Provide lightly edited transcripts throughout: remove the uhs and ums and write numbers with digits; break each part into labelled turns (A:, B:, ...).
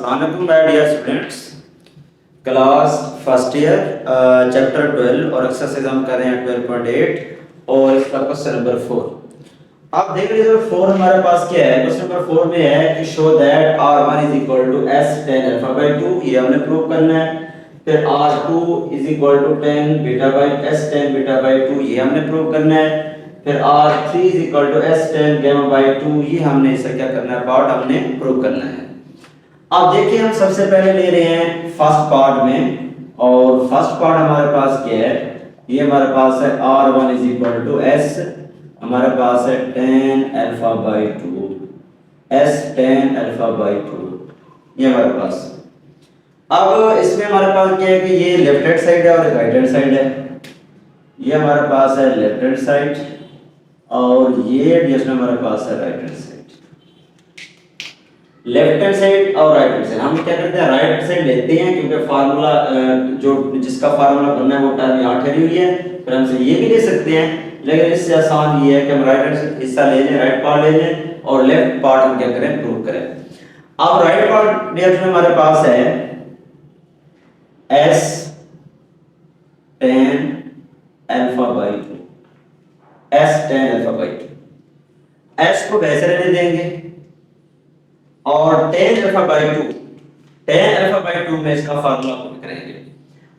A: अस्सलामुअलैकुम my dear students, class first year chapter 12 और exercise हम कर रहे हैं 12.8 और इसका क्वेश्चन नंबर 4। आप देख लीजिए 4 हमारे पास क्या है। क्वेश्चन नंबर 4 में है कि show that r1 is equal to s tan alpha by 2, ये हमने प्रूव करना है। फिर r2 is equal to tan beta by s tan beta by 2, ये हमने प्रूव करना है। फिर r3 is equal to s tan gamma by 2, ये हमने इसका क्या करना है, पार्ट हमने प्रूव करना है। अब देखिए हम सबसे पहले ले रहे हैं फर्स्ट पार्ट में, और फर्स्ट पार्ट हमारे पास क्या है, ये हमारे पास है r1 is equal to s, हमारे पास है tan alpha by 2, s tan alpha by 2, ये हमारे पास। अब इसमें हमारे पास क्या है कि ये लेफ्ट हैंड साइड है और राइट हैंड साइड है। ये हमारे पास है लेफ्ट हैंड साइड और ये डिस्टेंस हमारे पास है right hand side. Left hand side और राइट हैंड साइड हम क्या करते हैं, राइट साइड लेते हैं क्योंकि फार्मूला जो जिसका फार्मूला बनना है वो टर्म यहाँ ठहरी हुई है। फिर हमसे ये भी ले सकते हैं, लेकिन इससे आसान ये है कि हम राइट हैंड हिस्सा ले लें, राइट पार्ट ले लें और लेफ्ट पार्ट हम क्या करें, प्रूव करें। अब राइट पार्ट डिस्टेंस हमारे पास है s tan alpha by 2, s tan alpha by 2, s को वैसे रहने देंगे और tan अल्फा बाय 2 में इसका फार्मूला पुट करेंगे।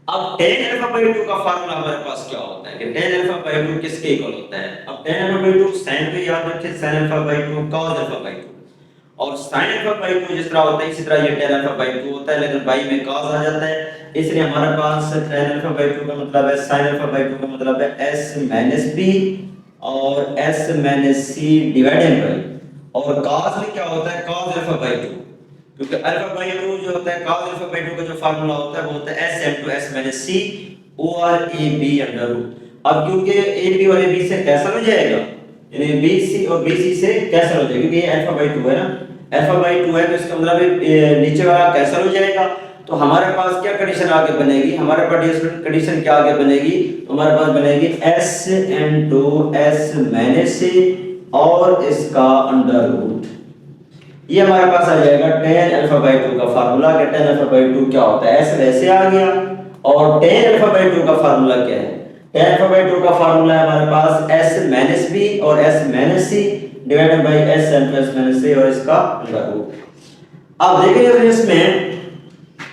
A: अब tan अल्फा बाय 2 का फार्मूला हमारे पास क्या होता है कि tan अल्फा बाय 2 किसके इक्वल होता है। अब tan अल्फा बाय 2 sin को याद रखें, sin alpha by 2 cos alpha by 2, और sin अल्फा बाय 2 जिस तरह होता है इसी तरह ये tan अल्फा बाय 2 होता है, लेकिन बाई में cos आ जाता है, इसलिए हमारे पास tan अल्फा बाय 2 का मतलब है sin अल्फा बाय 2 का मतलब है s b और s c डिवाइडेड बाय, और cos में क्या होता है, cos अल्फा बाय 2, क्योंकि अल्फा बाय 2 जो होता है cos अल्फा बाय 2 का जो फार्मूला होता है वो होता है s into s c over ab under root. अब क्योंकि ab और ab से कैंसिल हो जाएगा, यानी bc और bc से कैंसिल हो जाएगा, क्योंकि ये अल्फा बाय 2 है ना, अल्फा बाय 2 है तो इसका मतलब नीचे वाला कैंसिल हो जाएगा। तो हमारे पास क्या कंडीशन आगे बनेगी, हमारे पास कंडीशन क्या आगे बनेगी, हमारे पास बनेगी s into s c और इसका अंडर रूट। ये हमारे पास आ जाएगा tan अल्फा बाय 2 का फार्मूला। कि tan अल्फा बाय 2 क्या होता है, s वैसे आ गया, और tan अल्फा बाय 2 का फार्मूला क्या है, tan अल्फा बाय 2 का फार्मूला है हमारे पास s b और s c divided by s into s c और इसका अंडर रूट। अब देखिए इसमें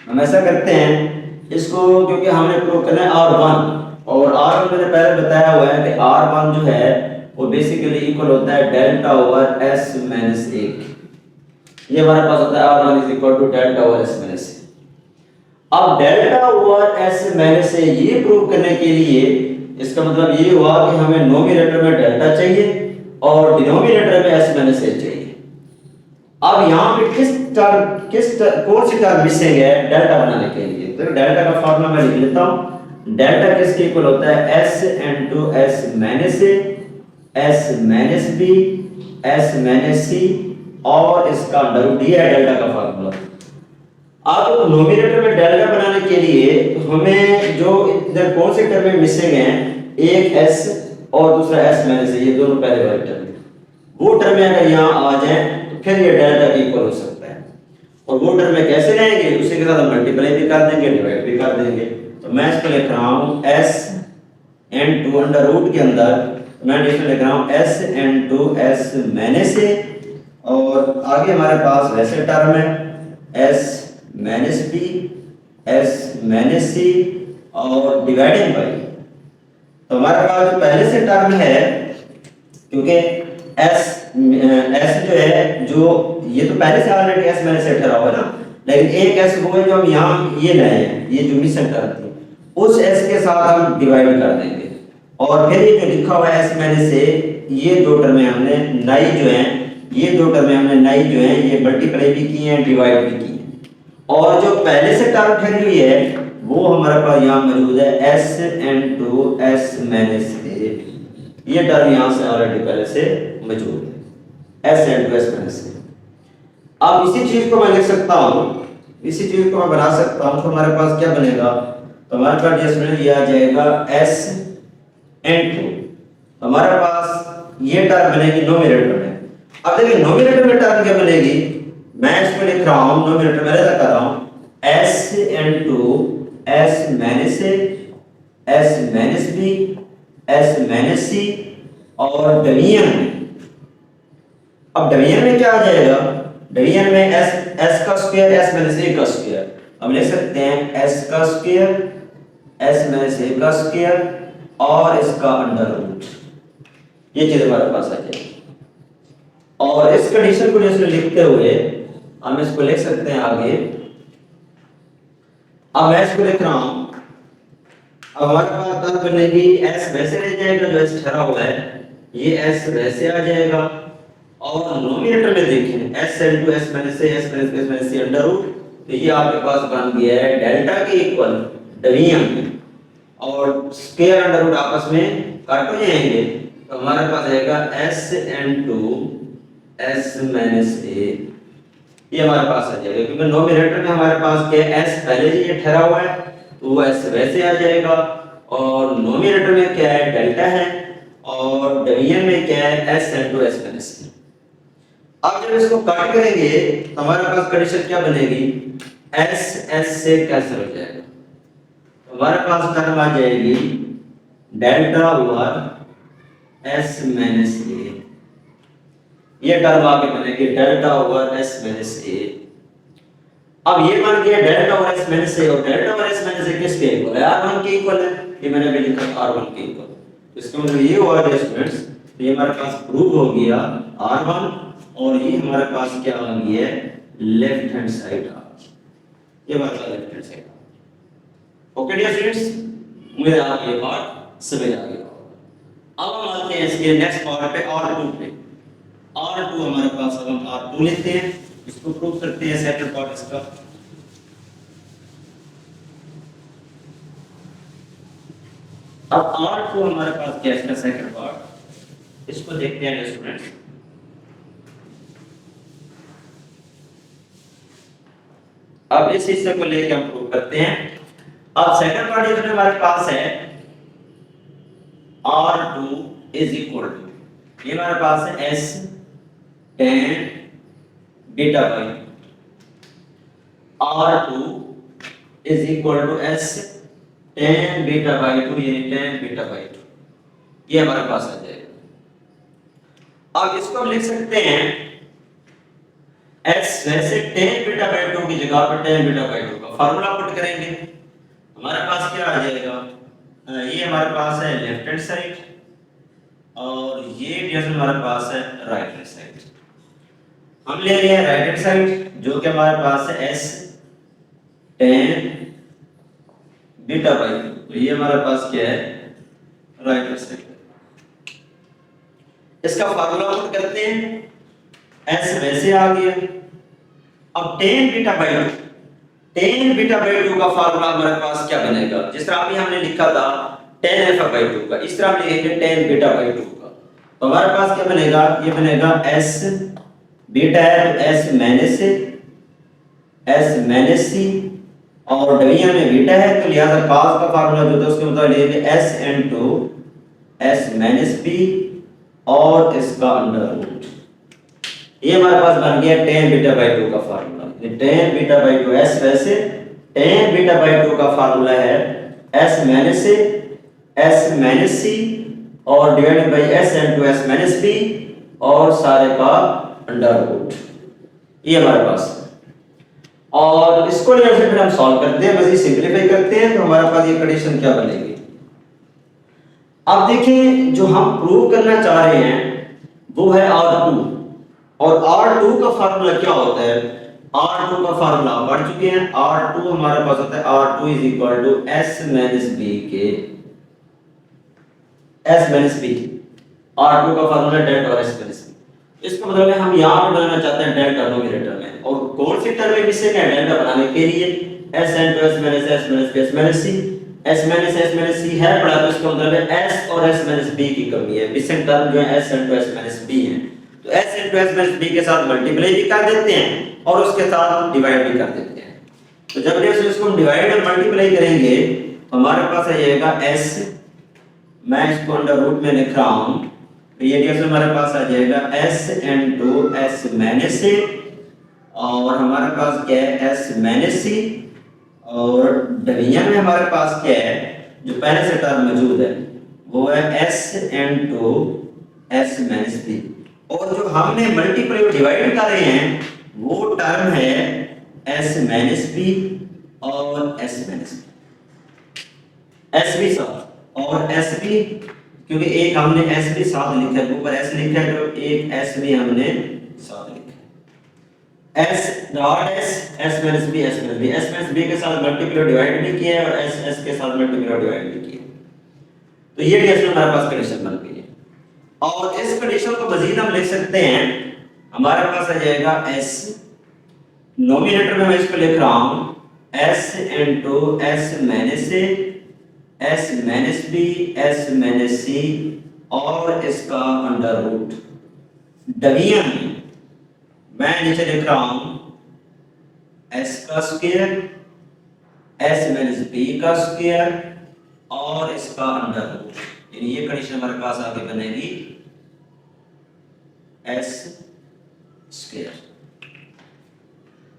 A: हम ऐसा करते हैं इसको, क्योंकि हमने प्रूव करना है r1, और r1 मैंने पहले बताया हुआ है कि r1 जो है वो बेसिकली इक्वल होता है डेल्टा ओवर s माइनस 1। ये हमारे पास होता है r1 is equal to delta over s minus 1। अब डेल्टा ओवर s माइनस 1 ये प्रूव करने के लिए इसका मतलब ये हुआ कि हमें नोमिनेटर में डेल्टा चाहिए और डिनोमिनेटर में s माइनस 1 चाहिए। अब यहाँ पे कौन सी टर्म मिसिंग है डेल्टा बनाने के लिए, तो डेल्टा का फार्मूला मैं लिख लेता हूँ। डेल्टा किसके इक्वल होता है, s into s minus a, s minus b, s minus c और इसका अंडर रूट, ये है डेल्टा का फार्मूला। अब नोमिनेटर में डेल्टा बनाने के लिए हमें जो इधर कौन से टर्म मिसिंग हैं, एक s और दूसरा s माइनस a, ये दोनों पहले वाले टर्म, वो टर्म अगर यहाँ आ जाए तो फिर ये डेल्टा के इक्वल हो सकता है। और वो टर्म कैसे रहेंगे, उसी के साथ हम मल्टीप्लाई भी कर देंगे, डिवाइड भी कर देंगे। तो मैं इसको लिख रहा हूँ s into अंडर रूट के अंदर मैं इसमें लिख रहा हूँ s into s minus a, और आगे हमारे पास वैसे टर्म है s minus b, s minus c और डिवाइडेड बाय। तो हमारे पास जो पहले से टर्म है, क्योंकि s जो है जो ये तो पहले से ऑलरेडी s माइनस a ठहरा हुआ है ना, लेकिन एक s वो है जो हम यहाँ ये लाए हैं, ये जो मिसिंग टर्म थी उस s के साथ हम डिवाइड कर देंगे, और फिर ये जो लिखा हुआ है s माइनस a, ये दो टर्में हमने नई जो हैं, ये दो टर्में हमने नई जो हैं ये मल्टीप्लाई भी की हैं, डिवाइड भी की हैं, और जो पहले से टर्म ठहरी हुई है वो हमारे पास यहाँ मौजूद है s into s minus a, ये टर्म यहाँ से ऑलरेडी पहले से मौजूद है s into s minus a। अब इसी चीज को मैं लिख सकता हूँ, इसी चीज को मैं बना सकता हूँ, तो हमारे पास क्या बनेगा, तो हमारे पास जिसमें ये आ जाएगा s into, हमारे पास ये टर्म बनेगी नोमिनेटर में। अब देखिए नोमिनेटर में टर्म क्या बनेगी, मैं इसको लिख रहा हूँ नोमिनेटर में अलग कर रहा हूँ एस इनटू एस माइनस ए, S minus B, S minus c, और डिवीजन में, अब डिवीजन में क्या आ जाएगा, डिवीजन में एस का स्क्वायर एस माइनस ए का स्क्वायर, हम लिख सकते हैं एस का स्क्वायर एस माइनस ए का स्क्वायर और इसका अंडर रूट, ये चीज हमारे पास आ जाएगी। और इस कंडीशन को जैसे लिखते हुए हम इसको लिख सकते हैं आगे। अब मैं इसको लिख रहा हूं, अब हमारे पास बात बनेगी एस वैसे रह जाएगा जो एस ठहरा हुआ है, ये एस वैसे आ जाएगा, और नोमिनेटर में देखें S into S minus A S minus C under root, तो ये आपके पास बन गया है डेल्टा के इक्वल डिवीजन में, और स्क्वायर अंडर रूट आपस में काट हो जाएंगे, तो हमारे पास आएगा एस इनटू एस माइनस ए, ये हमारे पास आ जाएगा, क्योंकि नोमिनेटर में हमारे पास क्या है एस पहले से ये ठहरा हुआ है तो वो एस वैसे आ जाएगा, और नोमिनेटर में क्या है डेल्टा है, और डिवीजन में क्या है एस इनटू एस माइनस ए। अब जब इसको काट करेंगे तो हमारे पास कंडीशन क्या बनेगी, एस एस से कैंसिल हो जाएगा, तो हमारे पास टर्म आ जाएगी डेल्टा ओवर एस माइनस ए, ये टर्म आगे बनेगी डेल्टा ओवर एस माइनस ए। अब ये बन गया डेल्टा ओवर एस माइनस ए, और डेल्टा ओवर एस माइनस ए किसके इक्वल है, r1 के इक्वल है, ये मैंने अभी लिखा r1 के इक्वल, तो इसका मतलब ये हुआ स्टूडेंट्स, तो ये हमारे पास प्रूव हो गया r1, और ये हमारे पास क्या आ गया लेफ्ट हैंड साइड आ, ये हमारे पास left hand side. Okay dear students, मुझे आप ये पार्ट समझ आ गया। अब हम आते हैं इसके नेक्स्ट पार्ट पे r2 पे। r2 हमारे पास, अब हम r2 लेते हैं, इसको प्रूव करते हैं सेकंड पार्ट इसका। अब r2 हमारे पास क्या है इसका सेकंड पार्ट, इसको देखते हैं स्टूडेंट्स। अब इस हिस्से को लेके हम प्रूव करते हैं। अब सेकंड पार्ट ये हमारे पास है r2 इज इक्वल टू, ये हमारे पास है s tan beta by, r2 is equal to s tan beta by 2, ये tan बीटा बाई 2, ये हमारे पास आ जाएगा। अब इसको हम लिख सकते हैं s वैसे tan बीटा बाई 2 की जगह पर tan बीटा बाई 2 का फार्मूला पुट करेंगे, हमारे पास क्या आ जाएगा, ये हमारे पास है लेफ्ट हैंड साइड, और ये जैसे हमारे पास है राइट हैंड साइड। हम ले रहे हैं राइट हैंड साइड जो कि हमारे पास है s tan बीटा बाई 2, तो ये हमारे पास क्या है राइट हैंड साइड। इसका फार्मूला पुट करते हैं, s वैसे आ गया, अब tan beta by 2, tan beta by 2 का फार्मूला हमारे पास क्या बनेगा, जिस तरह अभी हमने लिखा था tan अल्फा बाई 2 का, इस तरह हम लिखेंगे tan बीटा बाई 2 का, तो हमारे पास क्या बनेगा, ये बनेगा s बीटा है तो s माइनस से s माइनस सी, और डिवीजन में बीटा है तो लिहाजा cos का फार्मूला जो था उसके मुताबिक लिखेंगे s into s minus b और इसका अंडर रूट, ये हमारे पास बन गया tan बीटा बाई 2 का फार्मूला। ये tan बीटा बाई 2 s वैसे tan बीटा बाई 2 का फार्मूला है s माइनस से s माइनस c और divided by s into s minus b और सारे का अंडर रूट, ये हमारे पास। और इसको लेकर फिर हम सॉल्व करते हैं, बस सिंपलीफाई करते हैं, तो हमारे पास ये कंडीशन क्या बनेगी। अब देखिए जो हम प्रूव करना चाह रहे हैं वो है r2, और r2 का फार्मूला क्या होता है, r2 का फार्मूला पढ़ चुके हैं, r2 हमारे पास होता है r2 is equal to s minus b के s माइनस b, r2 का फार्मूला डेल्टा और s माइनस b। इसका मतलब है हम यहां पे बनाना चाहते हैं डेल्टा नोमिनेटर में, और कौन सी टर्म है जिससे क्या डेल्टा बनाने के लिए s into s minus s minus b s minus c, s minus c है पढ़ा, तो इसका मतलब है s और s माइनस b की कमी है, मिसिंग टर्म जो है s into s minus b है, तो s into s minus b के साथ मल्टीप्लाई भी कर देते हैं और उसके साथ डिवाइड भी कर देते हैं। तो जब जैसे इसको हम डिवाइड और मल्टीप्लाई करेंगे हमारे पास आ जाएगा s, मैं इसको अंडर रूट में लिख रहा हूं, तो ये जैसे हमारे पास आ जाएगा s into s minus a और हमारे पास क्या है एस माइनस सी, और डिवीजन में हमारे पास क्या है जो पहले से टर्म मौजूद है वो है S N to S minus B, और जो हमने मल्टीप्लाई डिवाइड कर रहे हैं वो टर्म है एस माइनस बी और S minus B, S B साथ और एस बी, क्योंकि एक हमने एस बी साथ लिखा है, ऊपर एस लिखा है तो एक एस बी हमने साथ लिखा है, S dot S S minus B S minus B, S minus B के साथ मल्टीप्लाई डिवाइड भी किया है और एस एस के साथ मल्टीप्लाई डिवाइड भी किया है। तो ये केस में हमारे पास कंडीशन बन गई है, और इस कंडीशन को मजीद हम लिख सकते हैं, हमारे पास आ जाएगा एस, नोमिनेटर में मैं इसको लिख रहा हूं s into S minus A S minus B S minus c और इसका अंडर रूट, डिवीजन में मैं नीचे लिख रहा हूं एस का स्क्वायर एस माइनस बी का स्क्वायर और इसका अंडर रूट, यानी ये कंडीशन हमारे पास आगे बनेगी S square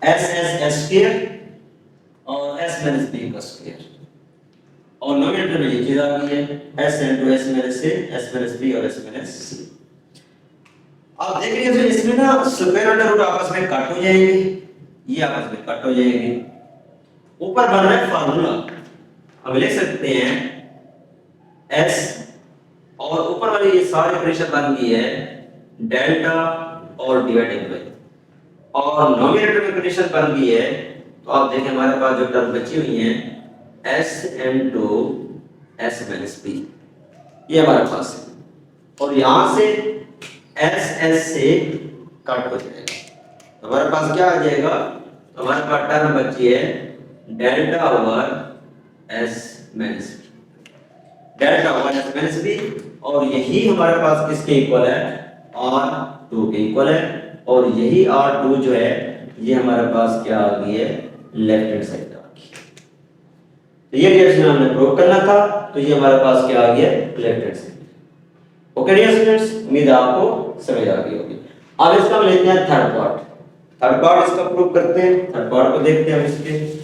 A: S S S square और एस माइनस बी का स्क्वायर, और नोमिनेटर में ये चीज आ गई है S into S minus A S minus B और एस माइनस सी। आप देख रहे हैं इसमें ना स्क्वायर अंडर रूट आपस में कट हो जाएंगे, ये आपस में कट हो जाएंगे, ऊपर बन रहा है फार्मूला, हम लिख सकते हैं एस और ऊपर वाली ये सारी कंडीशन बन गई है डेल्टा और डिवाइडेड बाय, और नोमिनेटर में कंडीशन बन गई है, तो आप देखें हमारे पास जो टर्म बची हुई है S into S minus B, ये हमारे पास है, और यहां से एस एस से कट हो जाएगा, तो हमारे पास क्या आ जाएगा, तो हमारे पास टर्म बची है delta over S minus B, delta over S minus B, और यही हमारे पास किसके इक्वल है R2 के इक्वल है, और यही R2 जो है ये हमारे पास क्या आ गई है लेफ्ट हैंड साइड आ गई, तो ये रिएक्शन हमने प्रूव करना था, तो ये हमारे पास क्या आ गया left hand side. Okay dear students, उम्मीद है आपको समझ आ गई होगी। अब इसका हम लेते हैं थर्ड पार्ट, थर्ड पार्ट इसका प्रूव करते हैं, थर्ड पार्ट को देखते हैं हम इसके।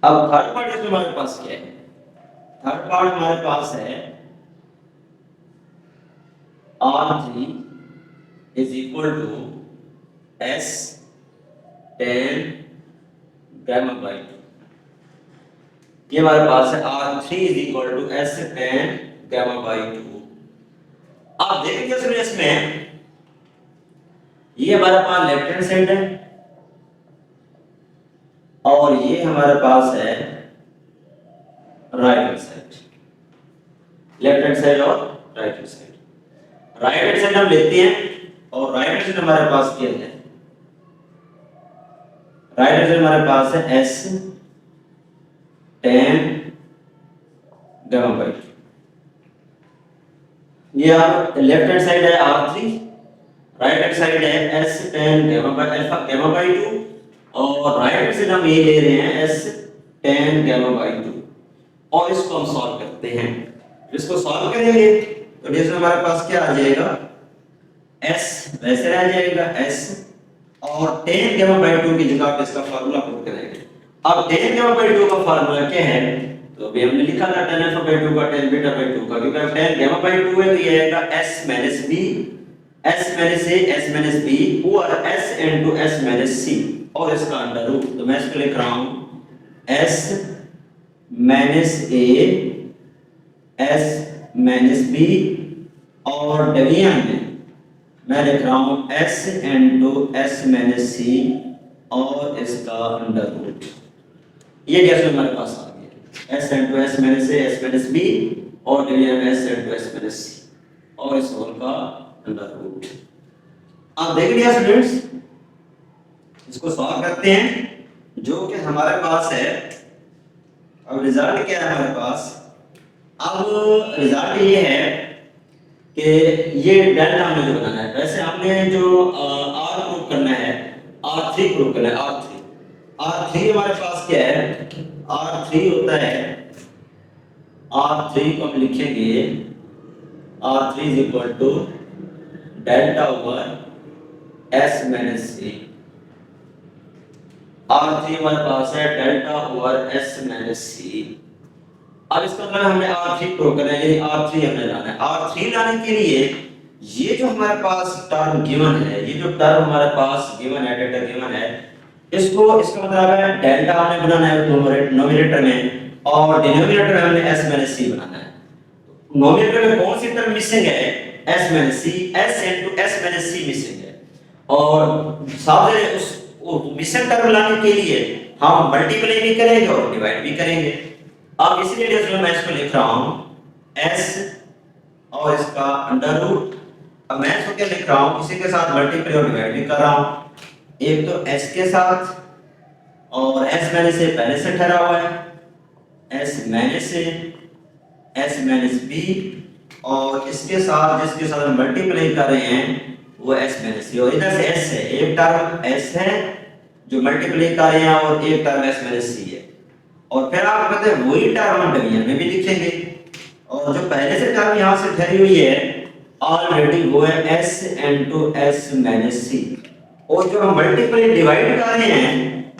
A: अब थर्ड पार्ट इसमें हमारे पास क्या है, थर्ड पार्ट हमारे पास है R3 is equal to S tan gamma by 2, ये हमारे पास है R3 is equal to S tan gamma by 2। आप देखेंगे सर इसमें ये हमारे पास लेफ्ट हैंड साइड है और ये हमारे पास है right hand side, left hand side और right hand side. Right hand side हम लेते हैं और राइट हैंड साइड हमारे पास क्या है, राइट हैंड साइड हमारे पास है S tan gamma by 2, ये लेफ्ट हैंड साइड है R3, राइट हैंड साइड है S tan gamma by alpha gamma by 2, और राइट हैंड साइड हम ये ले रहे हैं S tan gamma by 2, और इसको हम सॉल्व करते हैं। इसको सॉल्व करेंगे तो जैसे हमारे पास क्या आ जाएगा S वैसे रह जाएगा S, और tan gamma by 2 की जगह पे इसका फार्मूला पुट करेंगे। अब tan gamma by 2 का फार्मूला क्या है, तो अभी हमने लिखा था tan alpha by 2 का tan beta by 2 का, क्योंकि tan gamma by 2 है तो ये आएगा S minus B S minus A S minus B और S into S minus C और इसका अंडर रूट, तो मैं इसको लिख रहा हूं S minus A S minus B और डिवीजन में मैं लिख रहा हूं S into S minus C और इसका अंडर रूट, ये कैसे हमारे पास आ गया S into S minus A S minus B और डिवीजन में S into S minus C और इस होल का अंडर रूट। आप देख लिया स्टूडेंट्स, इसको सॉल्व करते हैं जो कि हमारे पास है। अब रिजल्ट क्या है हमारे पास, अब रिजल्ट ये है कि ये डेल्टा हमने जो बनाना है, वैसे हमने जो R प्रूव करना है, R3 प्रूव करना है। R3 हमारे पास क्या है, R3 होता है, R3 को हम लिखेंगे R3 is equal to delta over S minus C। R3 हमारे पास है delta over S minus C। अब इसका मतलब हमें R3 प्रूव करना है, यानी R3 हमने लाना है। R3 लाने के लिए ये जो हमारे पास टर्म गिवन है, ये जो टर्म हमारे पास गिवन है, डेल्टा गिवन है, इसको, इसका मतलब है डेल्टा हमने बनाना है नोमिनेटर में और डिनोमिनेटर में हमने s माइनस c बनाना है। नोमिनेटर में कौन सी टर्म मिसिंग है, s minus c, s into s minus c missing है, और साथ में उस मिसिंग टर्म लाने के लिए हम मल्टीप्लाई भी करेंगे और डिवाइड भी करेंगे। अब इसलिए जैसे मैं इसको लिख रहा हूं s और इसका अंडर रूट। अब मैं इसको क्या लिख रहा हूं, इसी के साथ मल्टीप्लाई और डिवाइड भी कर रहा हूं, एक तो s के साथ और s माइनस से पहले से ठहरा हुआ है, s माइनस से s माइनस b, और इसके साथ जिसके साथ हम मल्टीप्लाई कर रहे हैं वो s माइनस c, और इधर से s है, एक टर्म s है जो मल्टीप्लाई कर रहे हैं और एक टर्म s माइनस c है, और फिर आप कहते हैं वही टर्म हम डिवीजन में भी लिखेंगे, और जो पहले से टर्म यहाँ से ठहरी हुई है ऑलरेडी वो है s into s minus c, और जो हम मल्टीप्लाई डिवाइड कर रहे हैं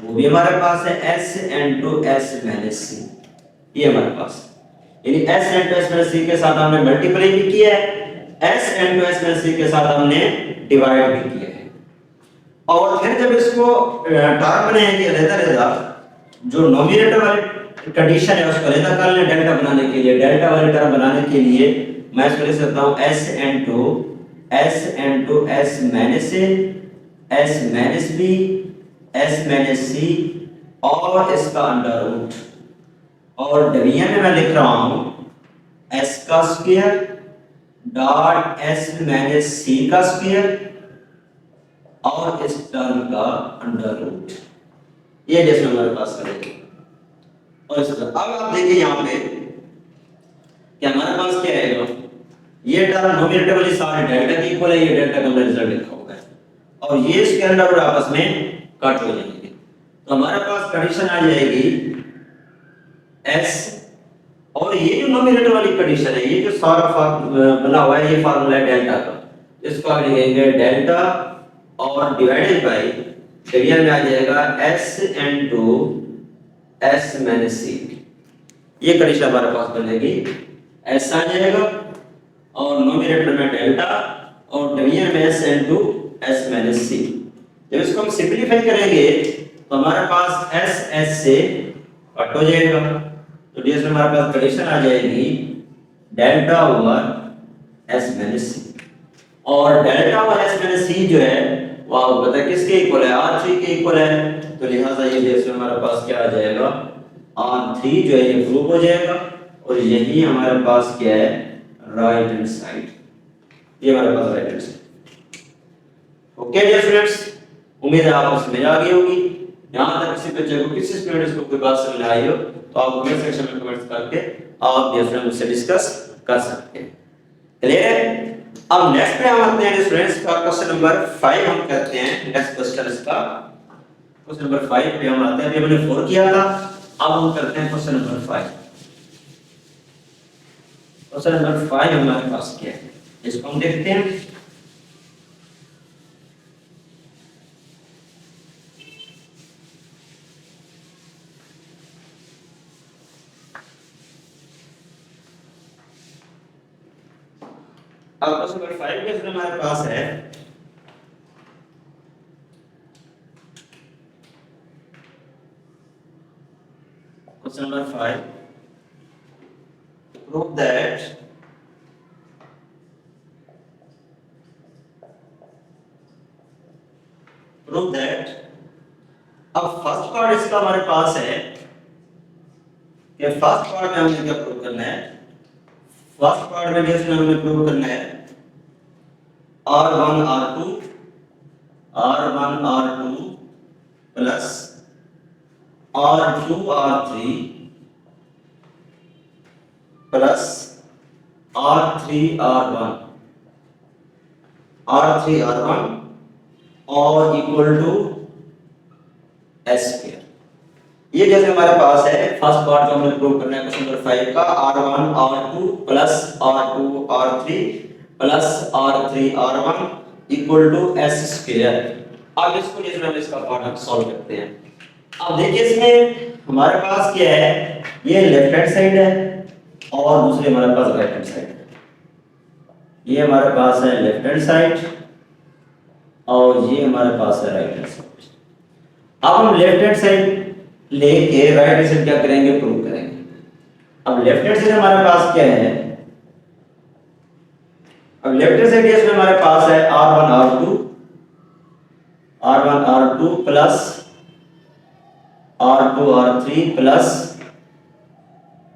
A: वो भी हमारे पास है s into s minus c। ये हमारे पास, यानी s into s minus c के साथ हमने मल्टीप्लाई भी किया है, s into s minus c के साथ हमने डिवाइड भी किया है, और फिर जब इसको टर्म बनाएंगे अलग-अलग, जो नोमिनेटर वाली कंडीशन है उसको अलग कर लें डेल्टा बनाने के लिए। डेल्टा वाली टर्म बनाने के लिए मैं इसको लिख सकता हूं s into s minus a, s minus b, s minus c और इसका अंडर रूट, और डिवीजन में मैं लिख रहा हूं s का square dot s minus c का स्क्वायर और इस टर्म का अंडर रूट। ये जैसे हमारे पास करेंगे, और इस तरह अब आप देखिए यहाँ पे कि हमारे पास क्या है, ये टर्म नोमिनेटर वाली सारे डेल्टा की इक्वल है, ये डेल्टा का हमने रिजल्ट लिखा हुआ है, और ये इसके अंदर और आपस में कट हो जाएंगे, तो हमारे पास कंडीशन आ जाएगी s, और ये जो नोमिनेटर वाली कंडीशन है, ये जो सारा बना हुआ है, ये फार्मूला है डेल्टा का, इसको हम लिखेंगे डेल्टा और डिवाइडेड बाय डिवीजन में आ जाएगा s into s minus c। ये कंडीशन हमारे पास बनेगी, s आ जाएगा और नोमिनेटर में डेल्टा और डिवीजन में s into s minus c। जब इसको हम सिंपलीफाई करेंगे तो हमारे पास s से कट हो जाएगा, तो ds में हमारे पास कंडीशन आ जाएगी delta over s minus c, और delta over s minus c जो है वो आपको पता है किसके इक्वल है, R3 के इक्वल है, तो लिहाजा ये ds में हमारे पास क्या आ जाएगा, R3 जो है ये प्रूव हो जाएगा, और यही हमारे पास क्या है, राइट हैंड साइड, ये हमारे पास right hand side. Okay dear students, उम्मीद है आपको समझ आ गई होगी। यहां तक किसी बच्चे को किसी स्टूडेंट्स को कोई बात समझ में आई हो तो आप कमेंट सेक्शन में कमेंट्स करके आप डियर फ्रेंड्स मुझसे डिस्कस कर सकते हैं। क्लियर है? अब नेक्स्ट पे हम आते हैं स्टूडेंट्स का क्वेश्चन नंबर 5 हम करते हैं। नेक्स्ट क्वेश्चन इसका क्वेश्चन नंबर 5 पे हम आते हैं, अभी हमने 4 किया था, अब हम करते हैं क्वेश्चन नंबर 5। क्वेश्चन नंबर 5 हमारे पास क्या है, इसको हम देखते हैं। अब क्वेश्चन नंबर 5 के इसमें हमारे पास है क्वेश्चन नंबर 5, prove that अब फर्स्ट पार्ट इसका हमारे पास है कि फर्स्ट पार्ट में हमें क्या प्रूव करना है, फर्स्ट पार्ट में जैसे हमें प्रूव करना है R1 R2 plus R2 R3 plus R3 R1 और इक्वल टू एस स्क्वायर। ये जैसे हमारे पास है फर्स्ट पार्ट जो हमने प्रूव करना है क्वेश्चन नंबर 5 का r1 r2 plus r2 r3 plus r3 r1 equal to S square. अब इसको जैसे हम इसका पार्ट सॉल्व करते हैं। अब देखिए इसमें हमारे पास क्या है, ये लेफ्ट हैंड साइड है और दूसरी हमारे पास राइट हैंड साइड है। ये हमारे पास है लेफ्ट हैंड साइड और ये हमारे पास है राइट हैंड साइड। अब हम लेफ्ट हैंड साइड लेके राइट हैंड साइड क्या करेंगे, प्रूव करेंगे। अब लेफ्ट हैंड साइड हमारे पास क्या है, अब लेफ्ट हैंड साइड इसमें हमारे पास है r1 r2 plus r2 r3 plus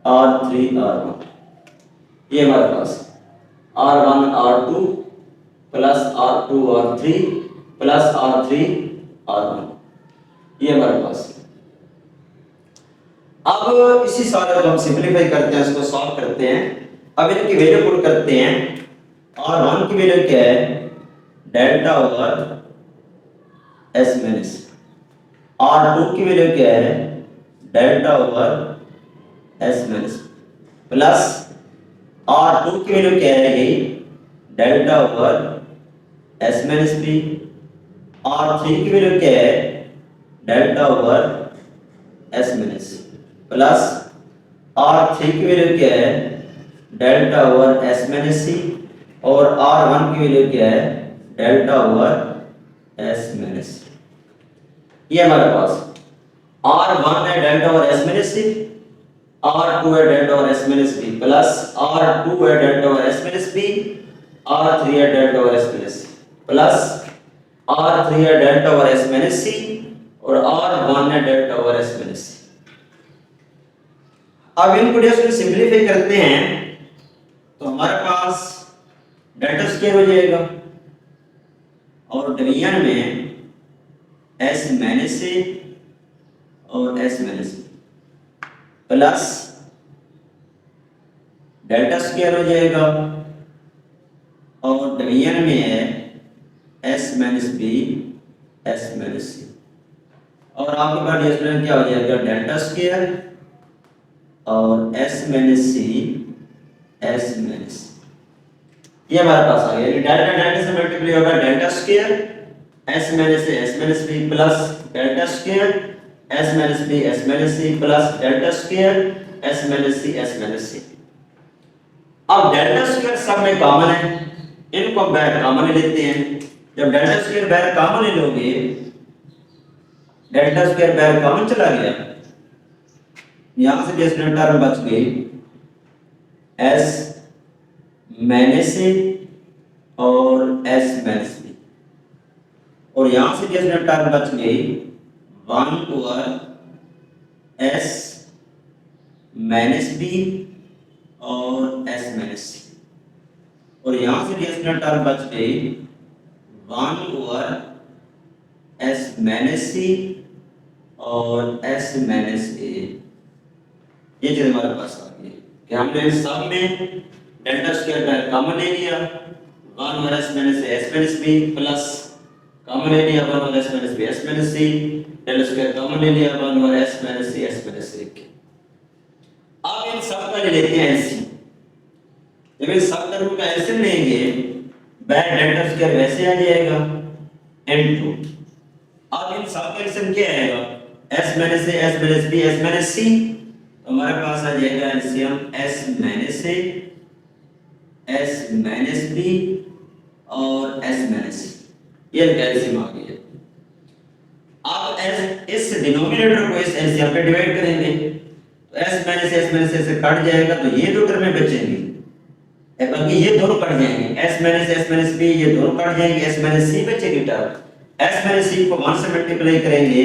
A: r3 r1। ये हमारे पास r1 r2 plus r2 r3 plus r3 r1, ये हमारे पास। अब इसी सारे को हम सिंपलीफाई करते हैं, इसको सॉल्व करते हैं। अब इनकी वैल्यू पुट करते हैं। r1 की वैल्यू क्या है, delta over s minus. r2 की वैल्यू क्या है, delta over s minus plus r2 की वैल्यू क्या है, यही delta over s minus b। r3 की वैल्यू क्या है, delta over s minus plus r3 की वैल्यू क्या है, delta over s minus c और r1 की वैल्यू क्या है, डेल्टा ओवर s माइनस। ये हमारे पास r1 है delta over s minus c, r2 है delta over s minus b plus r2 है delta over s minus b, r3 है delta over s minus c plus r3 है delta over s minus c और r1 है delta over s minus c। अब इनको जैसे simplify करते हैं तो हमारे पास डेल्टा स्क्वायर हो जाएगा और डिवीजन में s माइनस c और s minus b plus delta square हो जाएगा और डिवीजन में है s minus b s minus c और आपके पास डिफरेंस क्या हो जाएगा, डेल्टा स्क्वायर और s minus c s minus. ये हमारे पास आ गया, डेल्टा डेल्टा से मल्टीप्लाई होगा डेल्टा स्क्वायर s माइनस से s minus b plus delta square s minus b s minus c plus delta square s minus c s minus c। अब delta square सब में कॉमन है, इनको हम बाहर कॉमन लेते हैं। जब डेल्टा स्क्वायर बाहर कॉमन ले लोगे, डेल्टा स्क्वायर बाहर कॉमन चला गया, यहां से डेसिमल टर्म बच गई s माइनस a और s माइनस b और यहां से डेसिमल टर्म बच गई 1 ओवर s माइनस b और s माइनस c और यहां से डेसिमल टर्म बच गई 1 ओवर s माइनस c और s माइनस a। ये चीज हमारे पास आ गई कि हमने इस सब में डेल्टा स्क्वायर बाहर कॉमन ले लिया, 1 over s minus s minus b plus common ले लिया 1 over s minus b s minus c, delta square common ले लिया 1 over s minus c s minus c। अब इन सब का ले लेते हैं एलसीएम। जब इन सब टर्म का एलसीएम लेंगे, बाहर डेल्टा स्क्वायर वैसे आ जाएगा n2। अब इन सब का एलसीएम क्या आएगा, s minus a s minus b s minus c, हमारे पास आ जाएगा LCM s minus a s minus b और s माइनस c। ये एलसीएम आ गया। अब इस डिनोमिनेटर को इस एलसीएम पे डिवाइड करेंगे तो s माइनस से कट जाएगा तो ये दो टर्में बचेंगी, बल्कि ये दोनों कट जाएंगे, s माइनस b ये दोनों कट जाएंगे, s माइनस c बचेगी टर्म। s माइनस c को 1 से मल्टीप्लाई करेंगे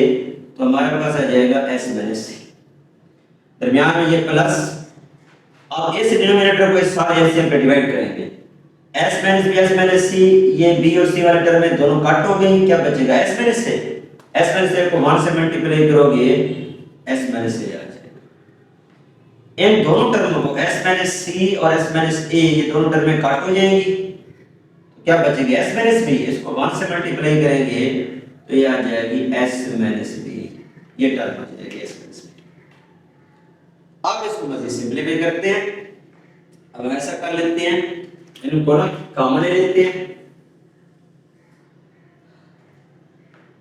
A: तो हमारे पास आ जाएगा s माइनस c, दरमियान में ये प्लस। अब इस डिनोमिनेटर को इस सारे एलसीएम पे डिवाइड करेंगे, s minus b s minus c ये b और c वाले टर्म में दोनों कट हो गई, क्या बचेगा s minus a। s minus a को 1 से मल्टीप्लाई करोगे s माइनस a आ जाएगा। इन दोनों टर्मों को s माइनस c और s माइनस a ये दोनों टर्में कट हो जाएंगी तो क्या बचेगी s माइनस b, इसको 1 से मल्टीप्लाई करेंगे तो ये आ जाएगी s माइनस b। ये टर्म आ जाएगी इस केस में। अब इसको मजीद सिंपलीफाई करते हैं। अब ऐसा कर लेते हैं, इनको ना कॉमन ले लेते हैं,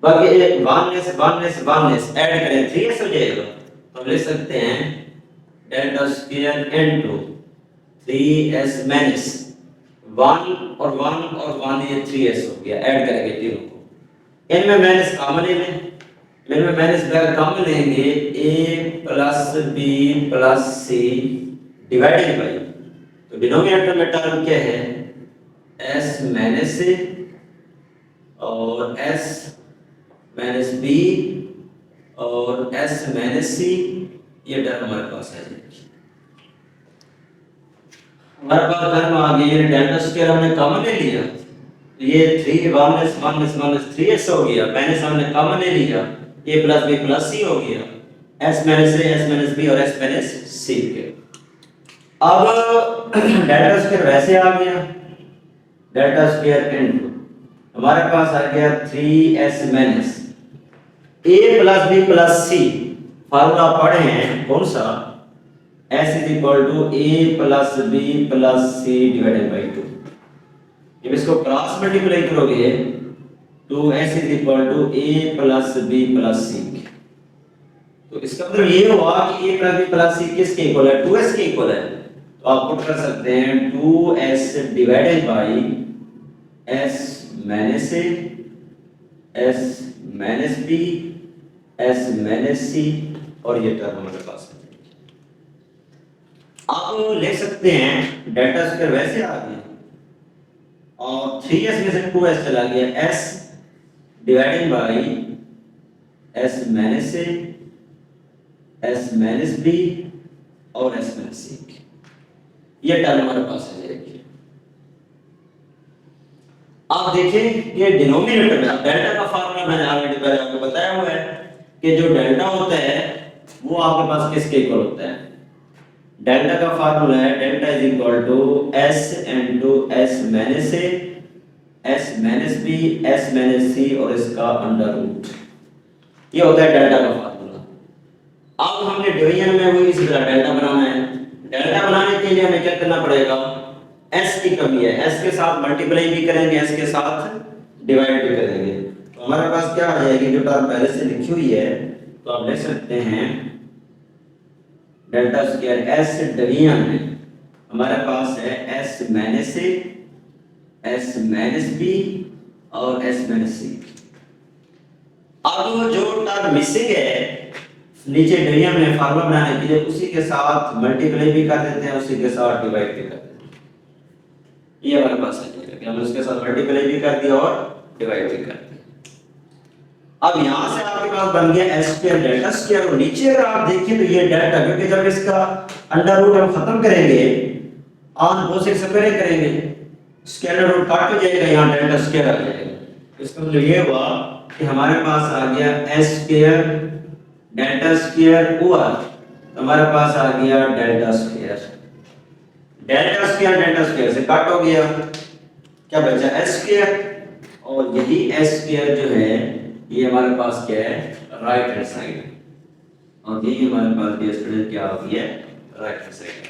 A: बाकी 1 ऐड करें 3s हो जाएगा, तो हम लिख सकते हैं delta square into 3s minus 1 और 1 ये 3s हो गया, ऐड करेंगे तीनों को। इनमें माइनस कॉमन ले लें, इनमें माइनस अगर कॉमन लेंगे a plus b plus c divided by, तो डिनोमिनेटर में टर्म क्या है s माइनस a और s माइनस b और s माइनस c, ये टर्म हमारे पास है। हमारे पास टर्म आ गई, ये डेल्टा स्क्वायर हमने कॉमन ले लिया, तो ये 3 माइनस 3s हो गया, माइनस हमने कॉमन ले लिया, a plus b plus c हो गया, s minus a s minus b और s माइनस c के। अब डेल्टा स्क्वायर वैसे आ गया, डेल्टा स्क्वायर इनटू हमारे पास आ गया 3s minus a plus b plus c, formula पढ़े हैं कौन सा, s is equal to a plus b plus c divided by 2। जब इसको क्रॉस मल्टीप्लाई करोगे तो s is equal to a plus b plus c, तो इसका मतलब ये हुआ कि a plus b plus c किसके इक्वल है, 2s के इक्वल है। तो आप पुट कर सकते हैं 2s divided by s minus a s minus b s minus c, और ये टर्म हमारे पास है। आप ले सकते हैं डेल्टा स्क्वायर वैसे आ गया और 3s में से 2s चला गया, s divided by s minus a s minus b और s माइनस c, ये टर्म हमारे पास आ जाएगी। आप देखें ये डिनोमिनेटर में डेल्टा का फार्मूला मैंने ऑलरेडी पहले आपको बताया हुआ है कि जो डेल्टा होता है वो आपके पास किसके इक्वल होता है, डेल्टा का फार्मूला है delta is equal to s into s minus a s minus b s minus c और इसका अंडर रूट, ये होता है डेल्टा का फार्मूला। अब हमने डिवीजन में वही इसी तरह डेल्टा बनाना है। डेल्टा बनाने के लिए हमें क्या करना पड़ेगा, s की कमी है, s के साथ मल्टीप्लाई भी करेंगे, s के साथ डिवाइड भी करेंगे, तो हमारे पास क्या आ जाएगी, जो टर्म पहले से लिखी हुई है, तो आप लिख सकते हैं डेल्टा स्क्वायर s डिवीजन में हमारे पास है s minus a s minus b और s माइनस c। अब जो टर्म मिसिंग है नीचे डिवीजन में फार्मूला बनाने के लिए, उसी के साथ मल्टीप्लाई भी कर देते हैं, उसी के साथ डिवाइड भी कर देते हैं, ये हमारे पास आ जाएगा कि हमने उसके साथ मल्टीप्लाई भी कर दिया और डिवाइड भी कर दिया। अब यहां से आपके पास बन गया s स्क्वायर डेल्टा स्क्वायर, और नीचे अगर आप देखिए तो ये डेल्टा, क्योंकि जब इसका अंडर रूट हम खत्म करेंगे ऑन बोथ साइड सेपरेट करेंगे, स्क्वायर रूट काट हो जाएगा, यहां डेल्टा स्क्वायर आ जाएगा। इसका मतलब ये हुआ कि हमारे पास आ गया s स्क्वायर डेल्टा स्क्वायर हुआ, तो हमारे पास आ गया डेल्टा स्क्वायर, डेल्टा स्क्वायर से कट हो गया, क्या बचा s स्क्वायर, और यही s स्क्वायर जो है ये हमारे पास क्या है, राइट हैंड साइड, और यही हमारे पास भी स्टूडेंट क्या हो गया, राइट हैंड साइड,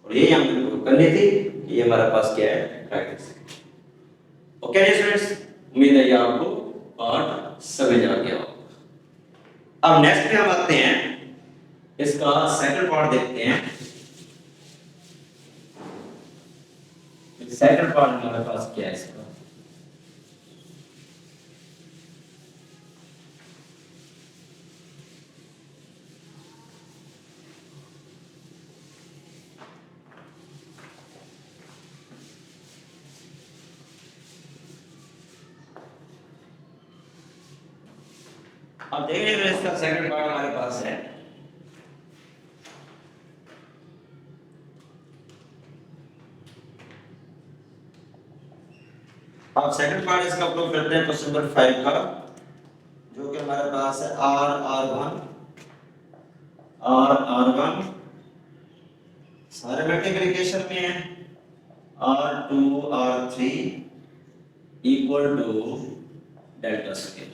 A: और यही हमने प्रूव करनी थी कि ये हमारे पास क्या है, right hand side. Okay students, उम्मीद है ये आपको पार्ट समझ आ गया होगा। अब नेक्स्ट पे हम आते हैं, इसका सेकंड पार्ट देखते हैं। सेकंड पार्ट हमारे पास क्या है इसका, अब देखिए इसका सेकंड पार्ट हमारे पास है। अब सेकंड पार्ट इसका प्रूव करते हैं क्वेश्चन नंबर 5 का, जो कि हमारे पास है r1 सारे मल्टीप्लिकेशन में है, r2 r3 equal to delta square.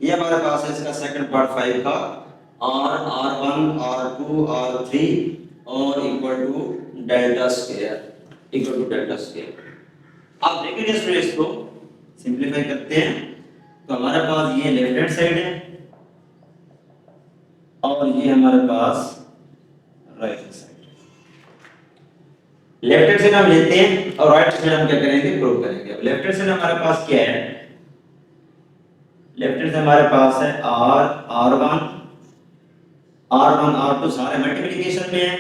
A: ये हमारे पास है इसका सेकंड पार्ट 5 का R1 R2 R3 और इक्वल टू डेल्टा स्क्वायर। आप देखेंगे स्टूडेंट्स, इसको सिंपलीफाई करते हैं तो हमारे पास ये लेफ्ट हैंड साइड है और ये हमारे पास right hand side. Left hand side हम लेते हैं और राइट साइड हम क्या करेंगे, प्रूव करेंगे। अब लेफ्ट हैंड साइड हमारे पास क्या है, लेफ्ट हैंड से हमारे पास है R1 R2 सारे मल्टीप्लिकेशन में है,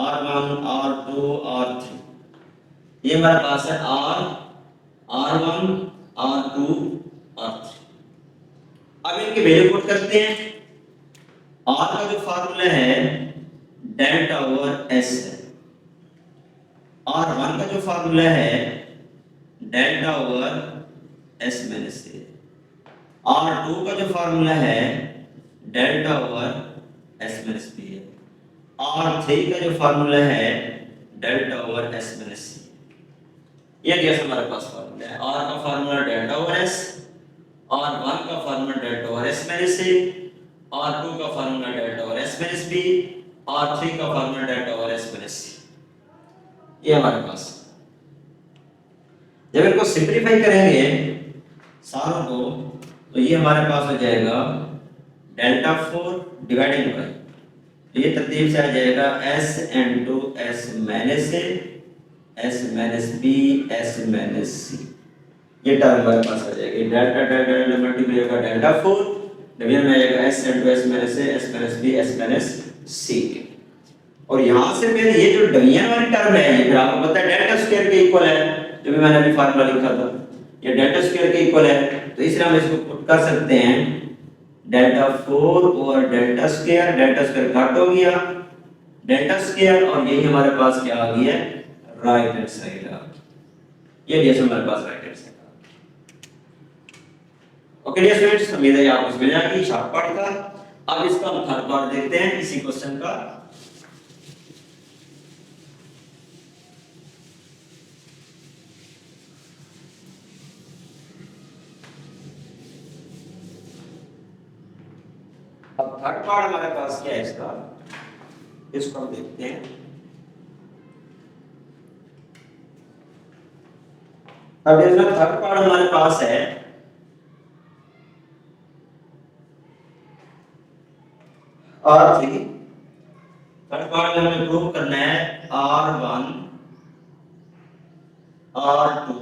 A: R1 R2 R3। ये हमारे पास है R1 R2 R3। अब इनकी वैल्यू पुट करते हैं। R का जो फार्मूला है डेल्टा ओवर S है, R1 का जो फार्मूला है delta over S minus A, R2 का जो फार्मूला है delta over S minus B है, R3 का जो फार्मूला है delta over S minus C। ये जैसे हमारे पास फार्मूला है, R का formula delta over S, R1 का formula delta over S minus A, R2 का formula delta over S minus B, R3 का formula delta over S minus C। ये हमारे पास, जब इनको सिंपलीफाई करेंगे सारों को तो ये हमारे पास हो जाएगा डेल्टा 4 डिवाइडेड बाय, तो ये तरतीब से आ जाएगा S into S minus A S minus B S minus C। ये टर्म हमारे पास आ जाएगी डेल्टा डेल्टा मल्टीप्लाई होगा डेल्टा 4 डिवीजन में आएगा S into S minus A S minus B S minus C। और यहां से फिर ये जो डिवीजन वाली टर्म है ये फिर आपको पता है डेल्टा स्क्वायर के इक्वल है, जो भी मैंने अभी फार्मूला लिखा था ये डेल्टा स्क्वायर के इक्वल है, तो इसलिए हम इसको पुट कर सकते हैं डेल्टा 4 और डेल्टा स्क्वायर घट हो गया डेल्टा स्क्वायर और यही हमारे पास क्या आ गया राइट हैंड साइड आ गया। ये जैसे हमारे पास राइट हैंड साइड आ गया। ओके डियर स्टूडेंट्स, उम्मीद है आपको समझ आ गई शॉर्ट पार्ट का। अब इसका हम थर्ड पार्ट देखते हैं इसी क्वेश्चन का। अब थर्ड पार्ट हमारे पास क्या है इसका, इसको हम देखते हैं। अब इसका थर्ड पार्ट हमारे पास है R3। थर्ड पार्ट में हमें प्रूव करना है R1 R2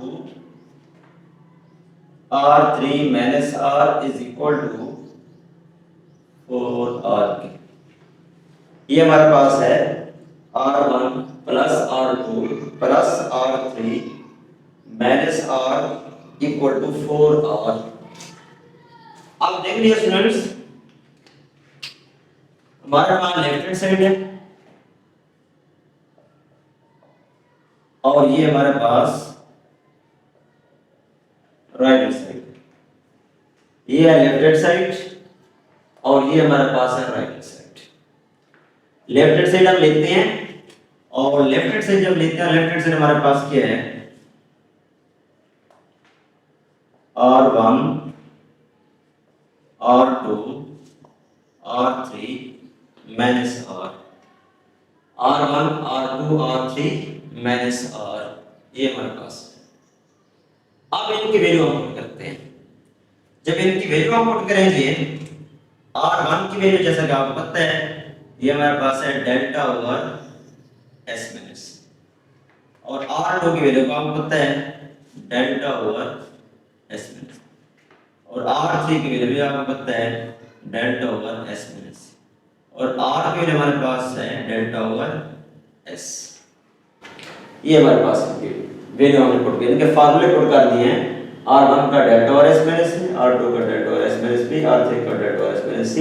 A: R3 minus R is equal to 4R। ये हमारे पास है R1 plus R2 plus R3 minus R equal to 4R। अब देख लीजिए स्टूडेंट्स, हमारे पास लेफ्ट हैंड साइड है और ये हमारे पास राइट हैंड साइड, ये है लेफ्ट हैंड साइड और ये हमारे पास है right hand side. Left hand side हम लेते हैं और लेफ्ट हैंड साइड जब लेते हैं लेफ्ट हैंड साइड हमारे पास क्या है R1 R2 R3 minus R, R1 R2 R3 minus R, ये हमारे पास। अब इनकी वैल्यू हम पुट करते हैं। जब इनकी वैल्यू हम पुट करेंगे R1 की वैल्यू जैसा कि आपको पता है ये हमारे पास है डेल्टा ओवर S माइनस, और R2 की वैल्यू को आपको पता है डेल्टा ओवर S माइनस, और R3 की वैल्यू भी आपको पता है डेल्टा ओवर S माइनस, और R की वैल्यू हमारे पास है डेल्टा ओवर S। ये हमारे पास वैल्यू हमने पुट किया, इनके फार्मूले पुट कर दिए हैं। R1 का delta over S minus C, R2 का delta over S minus B, R3 का delta over S minus C,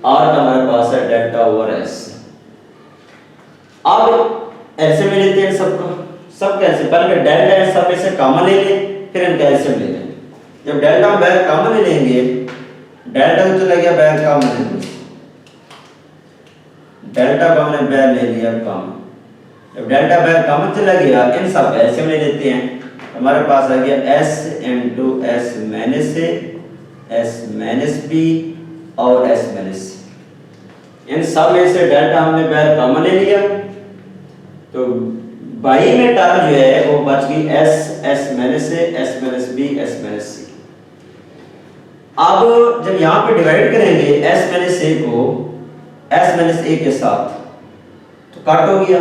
A: R का हमारे पास है डेल्टा ओवर S। अब ऐसे में लेते हैं सबको, सब कैसे, पहले डेल्टा S सब में से कॉमन ले लें फिर इनका एलसीएम ले लें। जब डेल्टा हम बाहर कॉमन ले लेंगे, डेल्टा तो चला गया बाहर कॉमन, डेल्टा को हमने बाहर ले लिया कॉमन। जब डेल्टा बाहर कॉमन चला गया इन सब एलसीएम ले लेते हैं, हमारे पास आ गया S into S minus A S minus B और एस माइनस सी। इन सब में से डेल्टा हमने बाहर कॉमन ले लिया, तो बाई में टर्म जो है वो बच गई एस माइनस ए, S minus B, S minus c. अब जब यहाँ पे डिवाइड करेंगे एस माइनस ए को एस माइनस ए के साथ तो कट हो गया।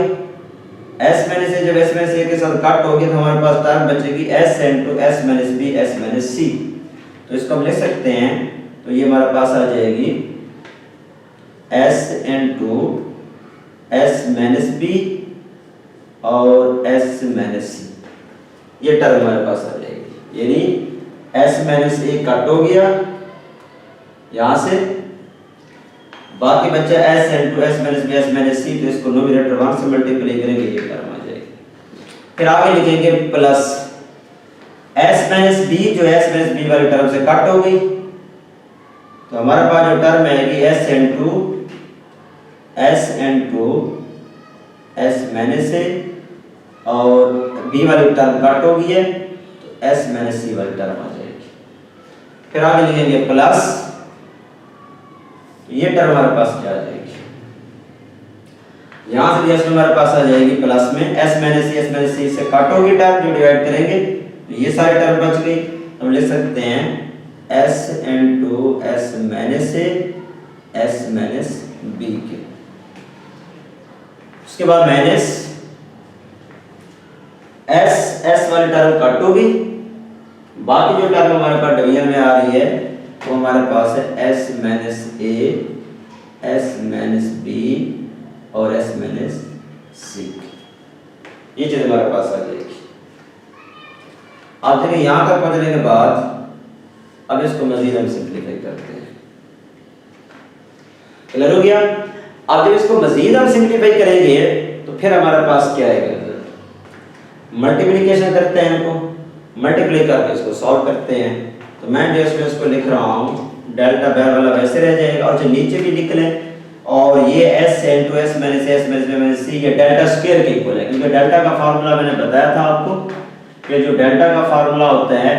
A: एस माइनस ए जब एस माइनस ए के साथ कट हो गया तो हमारे पास टर्म बचेगी s into S minus B, S minus c. तो इसको हम लिख सकते हैं, तो ये हमारे पास आ जाएगी S into S minus B और एस माइनस सी। ये टर्म हमारे पास आ जाएगी, यानी एस माइनस ए कट हो गया यहां से, बाकी बच्चा s into S minus B, S minus c. तो इसको न्यूमरेटर 1 से मल्टीप्लाई करेंगे, ये टर्म आ जाएगी। फिर आगे लिखेंगे प्लस एस माइनस बी जो एस माइनस बी वाली टर्म से कट हो गई, तो हमारे पास जो टर्म आएगी एस इनटू एस माइनस ए और बी वाली टर्म कट हो गई है तो एस माइनस सी वाली टर्म आ जाएगी। फिर आगे लिखेंगे प्लस, ये टर्म हमारे पास क्या आ जाएगी, यहां से भी हमारे पास आ जाएगी प्लस में एस माइनस सी से कट होगी टर्म जो डिवाइड करेंगे, तो ये सारी टर्म बच गई। हम लिख सकते हैं एस इनटू एस माइनस ए, एस माइनस बी के। उसके बाद माइनस एस वाली टर्म कट होगी, बाकी जो टर्म हमारे पास डिवीजन में आ रही है वो हमारे पास है एस माइनस ए, एस माइनस बी और एस माइनस सी। ये चीज हमारे पास आ जाएगी। अब देखिए यहां तक पहुंचने के बाद अब इसको मजीद हम सिंप्लीफाई करते हैं। क्लियर हो गया? अब जब इसको मजीद हम सिंप्लीफाई करेंगे तो फिर हमारे पास क्या आएगा, मल्टीप्लिकेशन करते हैं, इनको मल्टीप्लाई करके इसको सॉल्व करते हैं। तो मैं जो इसको लिख रहा हूँ डेल्टा बाहर वाला वैसे रह जाएगा और जो नीचे भी लिख लें, और ये s into S minus s minus सी, ये डेल्टा स्क्वायर के इक्वल है, क्योंकि डेल्टा का फार्मूला मैंने बताया था आपको कि जो डेल्टा का फार्मूला होता है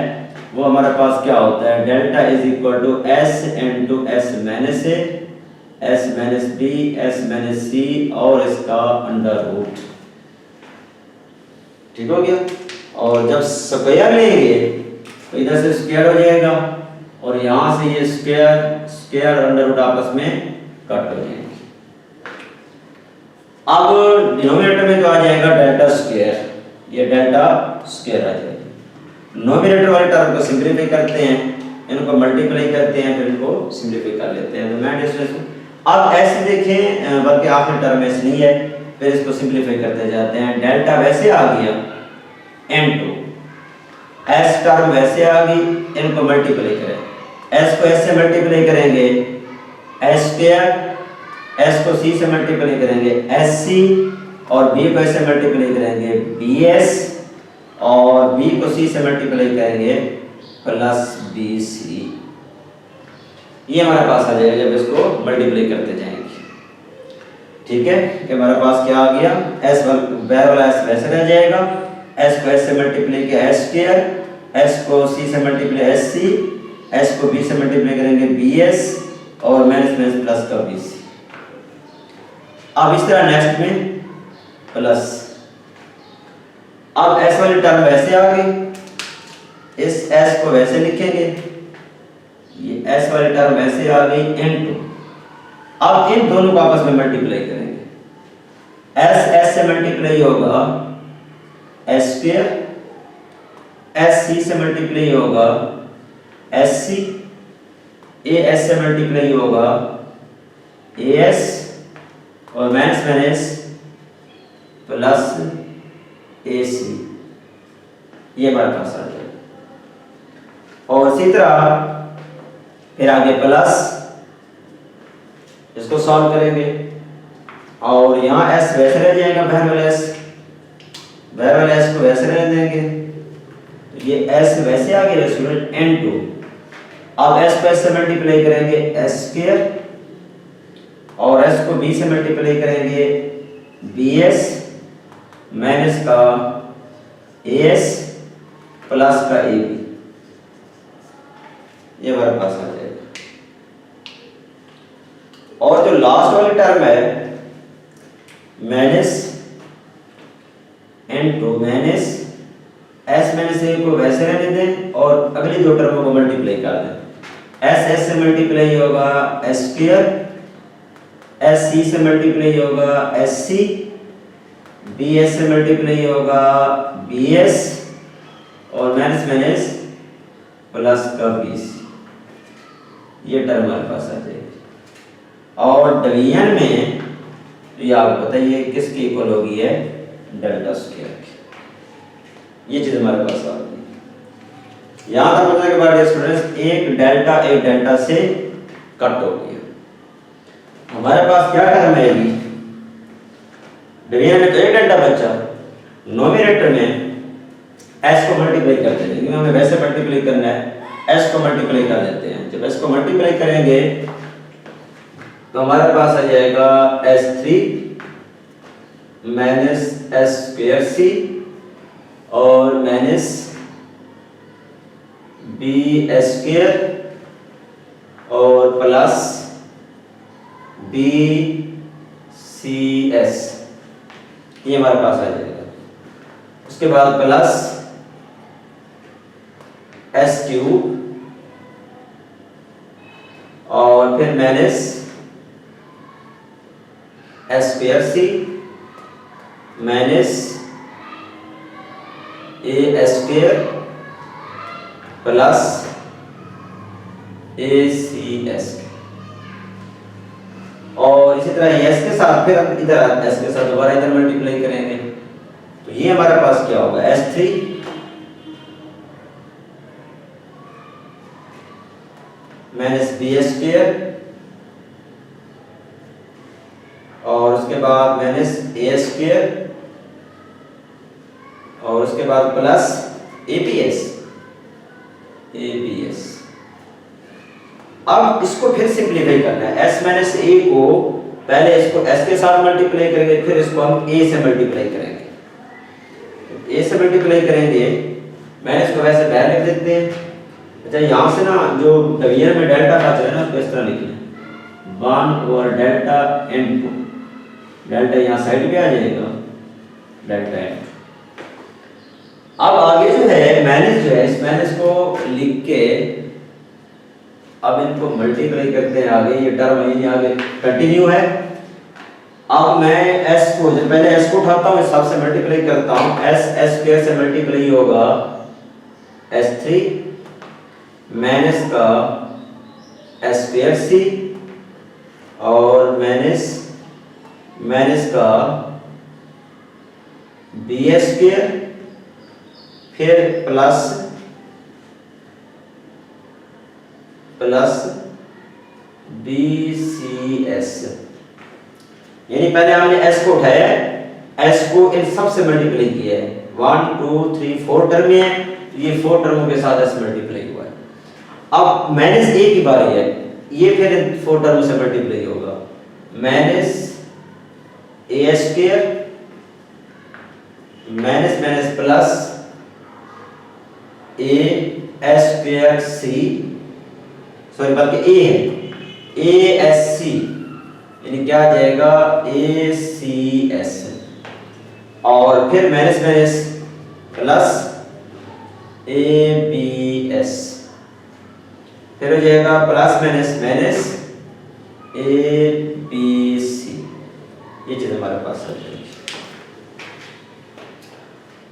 A: वो हमारे पास क्या होता है, delta is equal to s into S minus A, S minus B, S minus c और इसका अंडर रूट। ठीक हो गया? और जब स्क्वायर लेंगे तो इधर से स्क्वायर हो जाएगा और यहां से ये स्क्वायर अंडर रूट आपस में कट हो जाएंगे। अब डिनोमिनेटर में तो आ जाएगा डेल्टा स्क्वायर, ये डेल्टा स्क्वायर आ जाएगा। नोमिनेटर वाले टर्म को सिंपलीफाई करते हैं, इनको मल्टीप्लाई करते हैं, फिर इनको सिंपलीफाई कर लेते हैं। तो मैं डिस्कस अब ऐसे देखें, बल्कि आखिरी टर्म ऐसे नहीं है, फिर इसको सिंपलीफाई करते जाते हैं। डेल्टा वैसे आ गया n2, s टर्म वैसे आ गई, इनको मल्टीप्लाई करें, s को s से मल्टीप्लाई करेंगे s स्क्वायर, s को c से मल्टीप्लाई करेंगे sc और b को s से मल्टीप्लाई करेंगे bs और b को c से मल्टीप्लाई करेंगे प्लस bc। ये हमारे पास आ जाएगा जब इसको मल्टीप्लाई करते जाएंगे। ठीक है कि हमारे पास क्या आ गया, s बाहर वाला s वैसे रह जाएगा, s को s से मल्टीप्लाई किया s स्क्वायर, s को c से मल्टीप्लाई sc, s को b से मल्टीप्लाई करेंगे bs और माइनस माइनस प्लस का bc। अब इस तरह नेक्स्ट में प्लस, अब s वाली टर्म वैसे आ गई, इस s को वैसे लिखेंगे, ये s वाली टर्म वैसे आ गई इनटू, अब इन दोनों को आपस में मल्टीप्लाई करेंगे, s से मल्टीप्लाई होगा s स्क्वायर, sc से मल्टीप्लाई होगा sc, as से मल्टीप्लाई होगा as और माइनस माइनस प्लस ac। ये हमारे पास आ जाएगा। और इसी तरह फिर आगे प्लस, इसको सॉल्व करेंगे और यहाँ s वैसे रह जाएगा, बाहर वाले s को वैसे रहने देंगे, तो ये s वैसे आ गया स्टूडेंट n2। अब s को s से मल्टीप्लाई करेंगे s स्क्वायर और s को b से मल्टीप्लाई करेंगे bs माइनस का as प्लस का ab। ये हमारे पास आ जाएगा। और जो लास्ट वाली टर्म है minus n2 minus s minus a को वैसे रहने दें और अगली दो टर्मों को मल्टीप्लाई कर दें। s से मल्टीप्लाई होगा s स्क्वायर, s c से मल्टीप्लाई होगा s c, b s से मल्टीप्लाई होगा b s और माइनस माइनस प्लस का b c। ये टर्म हमारे पास आ जाएगी। और डिवीजन में तो ये आपको बताइए किसकी इक्वल होगी है डेल्टा स्क्वायर की। ये चीज हमारे पास आ गई। यहां तक बताने के बाद स्टूडेंट्स एक डेल्टा से कट हो गया। हमारे पास क्या टर्म आएगी डिवीजन में? तो एक डेल्टा बचा, नोमिनेटर में s को मल्टीप्लाई कर देंगे क्योंकि हमें वैसे मल्टीप्लाई करना है। s को मल्टीप्लाई कर देते हैं। जब s को मल्टीप्लाई करेंगे तो हमारे पास आ जाएगा s3 minus s square c और माइनस b s स्क्वायर और प्लस b c s। ये हमारे पास आ जाएगा। उसके बाद प्लस s क्यूब और फिर minus s square c minus a square plus a c s। और इसी तरह s के साथ फिर हम इधर s के साथ दोबारा इधर मल्टीप्लाई करेंगे तो ये हमारे पास क्या होगा s3 माइनस b स्क्वायर और उसके बाद माइनस a स्क्वायर और उसके बाद प्लस abs। अब इसको फिर सिंपलीफाई करना है। s माइनस a को पहले इसको s के साथ मल्टीप्लाई करेंगे फिर इसको हम a से मल्टीप्लाई करेंगे। a से मल्टीप्लाई करेंगे मैंने इसको वैसे बाहर लिख देते हैं। अच्छा यहाँ से ना जो डिवीजन में डेल्टा बच रहा है ना उसको इस तरह लिखना 1 ओवर डेल्टा n2। डेल्टा यहाँ साइड पे आ जाएगा डेल्टा n2। अब आगे जो है माइनस जो है इस माइनस को लिख के अब इनको मल्टीप्लाई करते हैं। आगे ये टर्म यही आगे कंटिन्यू है। अब मैं s को जब पहले s को उठाता हूँ इस सब से मल्टीप्लाई करता हूँ। s स्क्वायर से मल्टीप्लाई होगा s3 माइनस का s स्क्वायर c और माइनस का b स्क्वायर फिर प्लस BCS। यानी पहले हमने s को उठाया है, s को इन सब से मल्टीप्लाई किया है। 1 2 3 4 टर्म है, ये 4 टर्मों के साथ s मल्टीप्लाई हुआ है। अब माइनस a की बारी है, ये फिर इन 4 टर्मों से मल्टीप्लाई होगा। Minus a square minus plus a square c sorry बल्कि a है ASC यानी क्या आ जाएगा ACS और फिर माइनस प्लस ABS फिर हो जाएगा प्लस माइनस ABC। ये चीज हमारे पास आ जाएगी।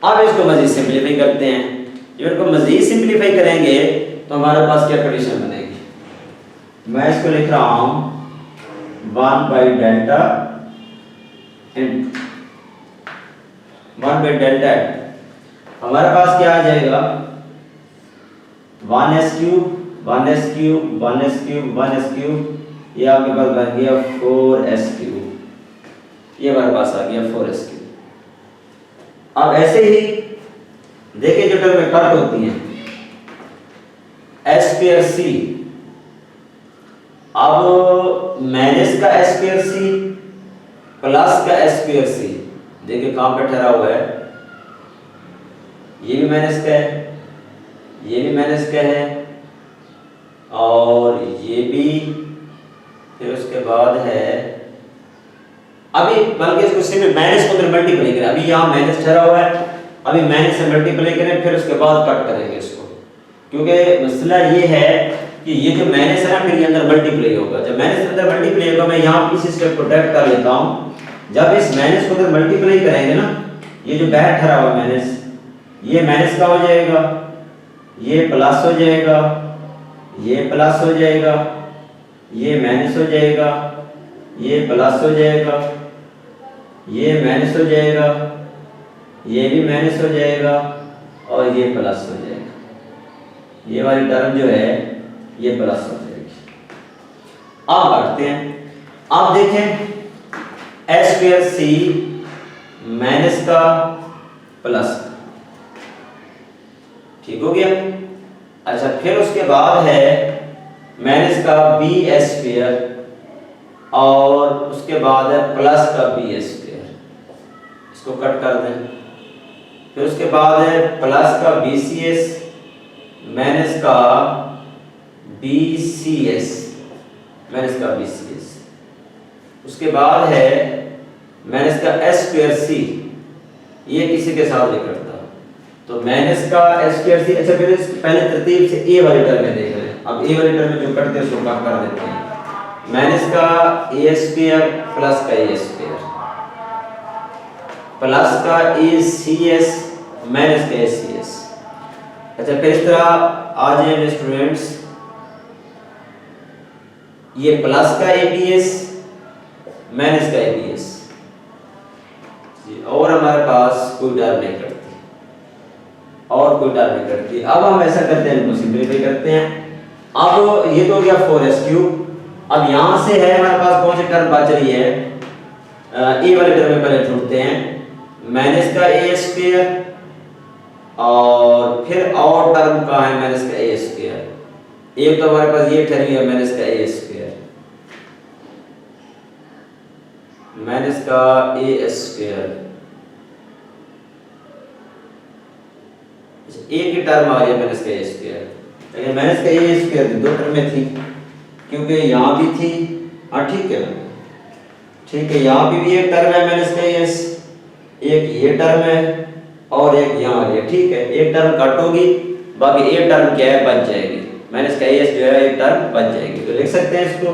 A: अब इसको मजीद सिंपलीफाई करते हैं। जब इसको मजीद सिंपलीफाई करेंगे तो हमारे पास क्या कंडीशन बनेगी? मैं इसको लिख रहा हूं 1 by delta into 1 by delta. हमारे पास क्या आ जाएगा 1s cube 1s cube 1s cube 1s cube. ये आपके पास बन गया 4s क्यूब। ये हमारे पास आ गया 4s क्यूब। अब ऐसे ही देखिए जो टर्म में कट होती है s स्क्वायर c। अब माइनस का s स्क्वायर c प्लस का s स्क्वायर c देखिए कहां पे ठहरा हुआ है। ये भी माइनस का है, ये भी माइनस का है, और ये भी, फिर उसके बाद है अभी, बल्कि इसको सिर्फ माइनस को उधर मल्टीप्लाई करें, अभी यहाँ माइनस ठहरा हुआ है, अभी माइनस से मल्टीप्लाई करें, फिर उसके बाद कट करेंगे इसको, क्योंकि मसला ये है कि ये जो माइनस है ना फिर ये अंदर मल्टीप्लाई होगा, जब माइनस अंदर मल्टीप्लाई होगा, मैं यहाँ इस स्टेप को ड्रैग कर लेता हूँ, जब इस माइनस को अंदर मल्टीप्लाई करेंगे ना, ये जो बाहर ठहरा हुआ माइनस, ये माइनस का हो जाएगा, ये प्लस हो जाएगा, ये प्लस हो जाएगा, ये माइनस हो जाएगा, ये प्लस हो जाएगा, ये माइनस हो जाएगा, ये भी माइनस हो जाएगा, और ये प्लस हो जाएगा, ये वाली टर्म जो है ये प्लस हो जाएगी। अब बढ़ते हैं, अब देखें s स्क्वायर सी माइनस का प्लस, ठीक हो गया। अच्छा, फिर उसके बाद है माइनस का बी एस स्क्वायर, और उसके बाद है प्लस का बी एस स्क्वायर, इसको कट कर दें। फिर उसके बाद है प्लस का बी सी एस माइनस का बी सी एस, माइनस का बी सी एस। उसके बाद है माइनस का एस स्क्वायर सी, ये किसी के साथ नहीं करता, तो माइनस का एस स्क्वायर सी। अच्छा, फिर पहले तरतीब से ए वाली टर्म में देख रहे हैं, अब ए वाली टर्म में जो करते हैं उसको कट कर देते हैं, माइनस का ए स्क्वायर प्लस का ए स्क्वायर प्लस का ए सी एस माइनस का ए सी एस। अच्छा, फिर इस तरह आ जाए स्टूडेंट्स, ये प्लस का ए बी एस माइनस का ए बी एस, और हमारे पास कोई टर्म नहीं करती, और कोई टर्म नहीं करती। अब हम ऐसा करते हैं, इनको सिंपलीफाई करते हैं। अब ये तो हो गया 4s क्यूब। अब यहां से है हमारे पास कौन सी टर्म बच रही है, ए वाले टर्म में पहले ढूंढते हैं, माइनस का ए स्क्वायर, और फिर और टर्म का है माइनस का ए स्क्वायर। एक तो हमारे पास ये ठहरी है माइनस का ए स्क्वायर, माइनस का ए स्क्वायर, एक ही टर्म आ रही है माइनस का ए स्क्वायर, लेकिन माइनस का ए स्क्वायर दो टर्म में थी, क्योंकि यहाँ भी थी, हाँ ठीक है, ठीक है, यहाँ भी एक टर्म है माइनस का एस, एक ये टर्म है और एक यहाँ है, ठीक है, एक टर्म कट होगी, बाकी एक टर्म क्या है बच जाएगी, माइनस का एस जो है एक टर्म बच जाएगी, तो लिख सकते हैं इसको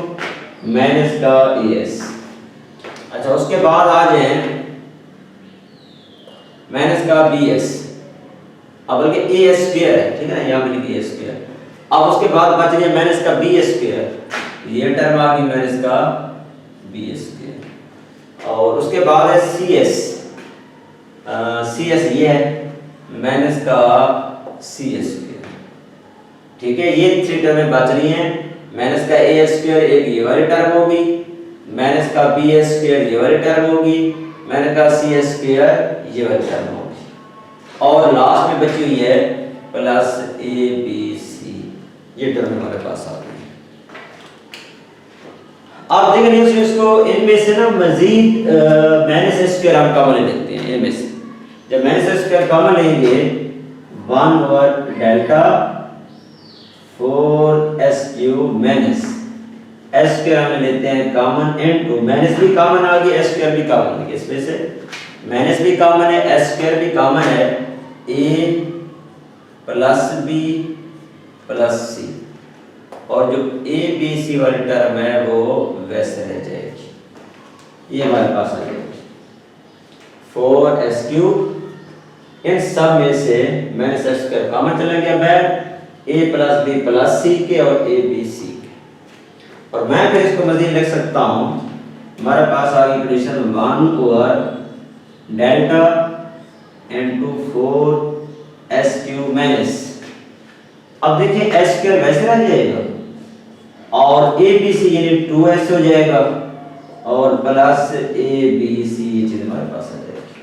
A: माइनस का एस। अच्छा, उसके बाद आ जाए माइनस का बी एस, अब बल्कि ए स्क्वायर है, ठीक है ना, यहाँ पे लिखिए ए स्क्वायर। अब उसके बाद बच गया माइनस का बी स्क्वायर, ये टर्म आ गई माइनस का बी स्क्वायर, और उसके बाद है सी एस, सी एस ये है माइनस का सी स्क्वायर, ठीक है, ये थ्री टर्में बच रही हैं, माइनस का ए स्क्वायर एक ये वाली टर्म होगी, माइनस का बी स्क्वायर ये वाली टर्म होगी, माइनस का सी स्क्वायर ये वाली टर्म होगी, और लास्ट में बची हुई है प्लस ए बी सी, ये टर्म हमारे पास आ गई। आप देखें इसको, इनमें से ना मजीद माइनस स्क्वायर हम कॉमन लेते हैं, इनमें से जब माइनस स्क्वायर कॉमन लेंगे 1 over delta 4s cube minus s square हम लेते हैं कॉमन, इनटू माइनस भी कॉमन आ गई, s स्क्वायर भी कॉमन आ गई, इसमें से माइनस भी कॉमन है, s स्क्वायर भी कॉमन है, a plus b plus c, और जो a b c वाली टर्म है वो वैसे रह जाएगी, ये हमारे पास आ जाएगी 4s क्यूब। इन सब में से मैंने s स्क्वायर कॉमन चला गया बाहर, a plus b plus c के और a b c के, और मैं फिर इसको मजीद लिख सकता हूँ, हमारे पास आ गई equation 1 over delta into 4s cube minus. अब देखिए s स्क्वायर वैसे रह जाएगा, और a b c यानी 2s हो जाएगा, और प्लस a b c ये चीज हमारे पास आ जाएगी,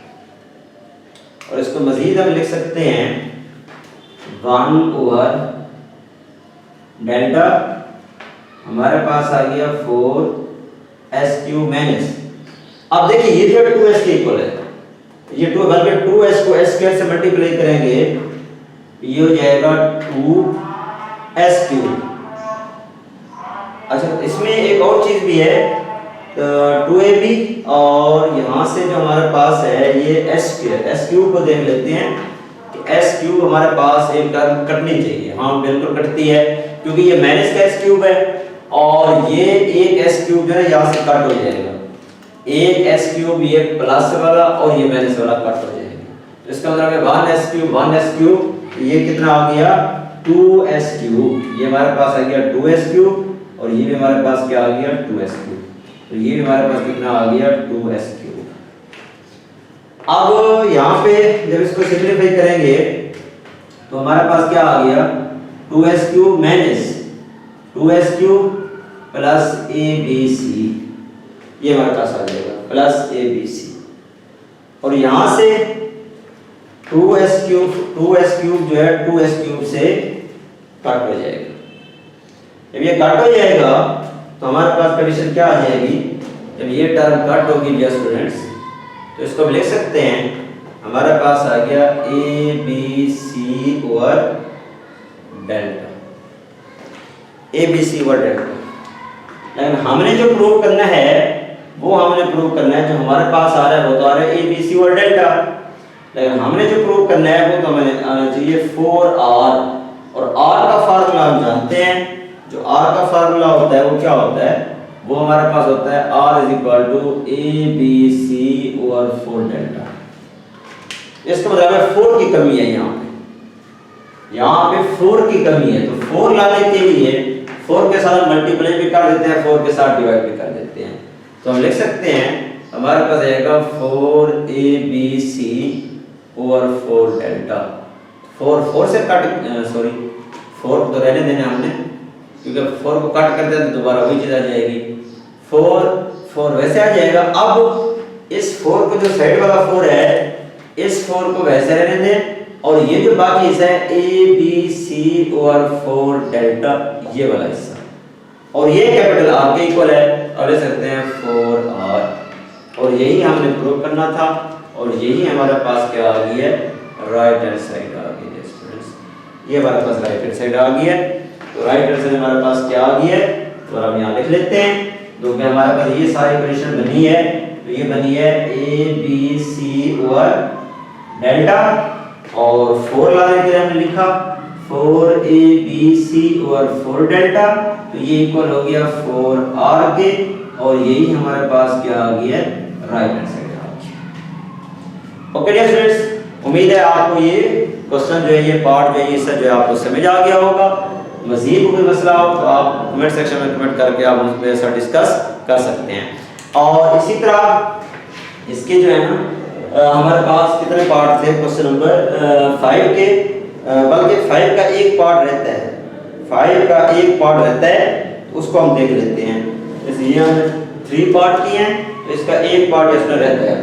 A: और इसको मजीद हम लिख सकते हैं 1 ओवर डेल्टा, हमारे पास आ गया 4s क्यूब माइनस। अब देखिए ये जो 2s के इक्वल है, ये 2 बल्कि 2s को s स्क्वायर से मल्टीप्लाई करेंगे, ये हो जाएगा 2s क्यूब, अच्छा, इसमें एक और चीज भी है, 2ab और यहाँ से जो हमारे पास है ये एस क्यूब को देख लेते हैं कि एस क्यूब हमारे पास एक टर्म कटनी चाहिए। हाँ बिल्कुल कटती है, क्योंकि ये माइनस का एस क्यूब है और ये एक एस क्यूब जो है यहाँ से कट हो जाएगा, एक एस क्यूब ये प्लस वाला और ये माइनस वाला कट हो जाएगा। तो इसका मतलब है 1s क्यूब, ये कितना आ गया 2s क्यूब, ये हमारे पास आ गया 2s क्यूब और ये भी हमारे पास क्या आ गया 2s क्यूब। तो ये भी हमारे पास कितना आ गया 2s क्यूब। अब यहाँ पे जब इसको सिंपलीफाई करेंगे तो हमारे पास क्या आ गया 2s cube minus 2s cube plus abc, ये हमारे पास आ जाएगा प्लस abc। और यहाँ से 2s क्यूब जो है 2s क्यूब से कट हो जाएगा। जब ये कट हो जाएगा तो हमारे पास कंडीशन क्या आ जाएगी, जब ये टर्म कट होगी डियर स्टूडेंट्स तो इसको हम लिख सकते हैं, हमारे पास आ गया abc over delta, abc over delta. लेकिन हमने जो प्रूव करना है वो हमने प्रूव करना है, जो हमारे पास आ रहा है वो तो आ रहा है abc ओवर डेल्टा, लेकिन हमने जो प्रूव करना है वो तो हमें आना चाहिए 4r, और r का फार्मूला हम जानते हैं, जो r का फार्मूला होता है वो क्या होता है, वो हमारे पास होता है r is equal to abc over 4 delta. इसका मतलब है 4 की कमी है यहाँ पे 4 की कमी है, तो 4 लाने के लिए 4 के साथ मल्टीप्लाई भी कर देते हैं, 4 के साथ डिवाइड भी कर देते हैं। तो हम लिख सकते हैं हमारे पास आएगा 4abc ओवर 4 डेल्टा। 4 से कट 4 तो रहने देना हमने, क्योंकि 4 को कट कर दें तो दोबारा वही चीज आ जाएगी, 4 वैसे आ जाएगा। अब इस 4 को जो साइड वाला 4 है इस 4 को वैसे रहने दें, और ये जो बाकी हिस्सा है abc ओवर 4 डेल्टा, ये वाला हिस्सा, और ये कैपिटल R के इक्वल है, और ले सकते हैं 4r, और यही हमने प्रूव करना था, और यही हमारे पास क्या आ गई है राइट हैंड साइड आ गई है स्टूडेंट्स, ये हमारे पास राइट हैंड साइड आ गई है। तो राइट हैंड साइड हमारे पास क्या आ गई है, तो हम यहाँ लिख लेते हैं, क्योंकि हमारे पास ये सारी कंडीशन बनी है, तो ये बनी है abc ओवर डेल्टा, और 4 लाने के लिए हमने लिखा 4abc ओवर 4 डेल्टा, तो ये इक्वल हो गया 4r के, और यही हमारे पास क्या आ गया राइट हैंड साइड आ गया। ओके डियर स्टूडेंट्स, उम्मीद है आपको ये क्वेश्चन जो है, ये पार्ट जो है, ये सब जो है आपको समझ आ गया होगा। मजीद कोई मसला हो तो आप कमेंट सेक्शन में कमेंट करके आप उस पर सर डिस्कस कर सकते हैं। और इसी तरह इसके जो है ना हमारे पास कितने पार्ट थे क्वेश्चन नंबर 5 के, बल्कि 5 का एक पार्ट रहता है, 5 का एक पार्ट रहता है, तो उसको हम देख लेते हैं। जैसे ये हमने 3 पार्ट किए हैं, तो इसका एक पार्ट इसमें रहता है।